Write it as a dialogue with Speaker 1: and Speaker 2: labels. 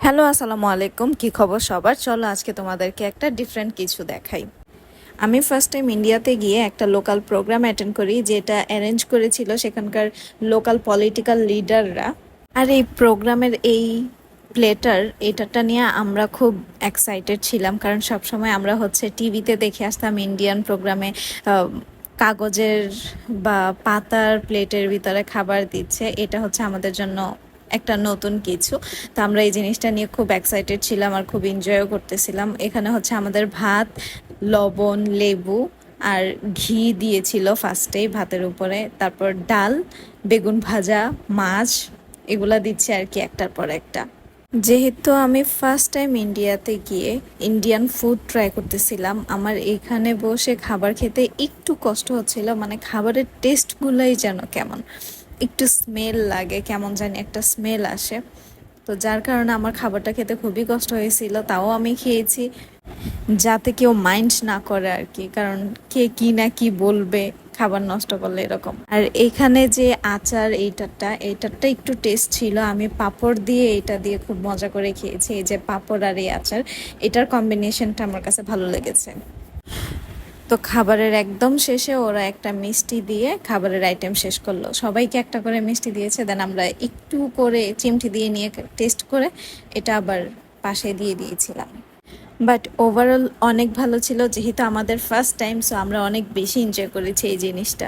Speaker 1: Hello, আসসালামু আলাইকুম। কি খবর সবার? চলো আজকে তোমাদেরকে একটা ডিফারেন্ট কিছু দেখাই। আমি ফার্স্ট টাইম ইন্ডিয়াতে গিয়ে একটা লোকাল প্রোগ্রাম অ্যাটেন্ড করি, যেটা অ্যারেঞ্জ করেছিল সেখানকার লোকাল পলিটিক্যাল লিডাররা। আর এই প্রোগ্রামের এই এটাটা নিয়ে আমরা খুব এক্সাইটেড ছিলাম, কারণ সবসময় আমরা হচ্ছে টিভিতে দেখে আসতাম ইন্ডিয়ান প্রোগ্রামে কাগজের বা পাতার প্লেটের ভিতরে খাবার দিচ্ছে। এটা হচ্ছে আমাদের জন্য একটা নতুন কিছু। তো আমরা এই জিনিসটা নিয়ে খুব এক্সাইটেড ছিলাম আর খুব এনজয়ও করতেছিলাম। এখানে হচ্ছে আমাদের ভাত, লবণ, লেবু আর ঘি দিয়েছিল ফার্স্টেই ভাতের উপরে, তারপর ডাল, বেগুন ভাজা, মাছ, এগুলা দিচ্ছে আর কি একটার পর একটা। যেহেতু আমি ফার্স্ট টাইম ইন্ডিয়াতে গিয়ে ইন্ডিয়ান ফুড ট্রাই করতেছিলাম, আমার এখানে বসে খাবার খেতে একটু কষ্ট হচ্ছিল, মানে খাবারের টেস্টগুলোই যেন কেমন, একটু স্মেল লাগে, কেমন জানি একটা স্মেল আসে। তো যার কারণে আমার খাবারটা খেতে খুবই কষ্ট হয়েছিল, তাও আমি খেয়েছি যাতে কেউ মাইন্ড না করে আর কি, কারণ কে কি না কি বলবে খাবার নষ্ট করলে এরকম। আর এখানে যে আচার, এইটারটা একটু টেস্ট ছিল। আমি পাঁপড় দিয়ে এটা দিয়ে খুব মজা করে খেয়েছি। এই যে পাঁপড় আর এই আচার, এটার কম্বিনেশনটা আমার কাছে ভালো লেগেছে। তো খাবারের একদম শেষে ওরা একটা মিষ্টি দিয়ে খাবারের আইটেম শেষ করলো। সবাইকে একটা করে মিষ্টি দিয়েছে, দেন আমরা একটু করে চিমটি দিয়ে নিয়ে টেস্ট করে এটা আবার পাশে দিয়ে দিয়েছিলাম। বাট ওভারঅল অনেক ভালো ছিল, যেহেতু আমাদের ফার্স্ট টাইম, সো আমরা অনেক বেশি এনজয় করেছি এই জিনিসটা।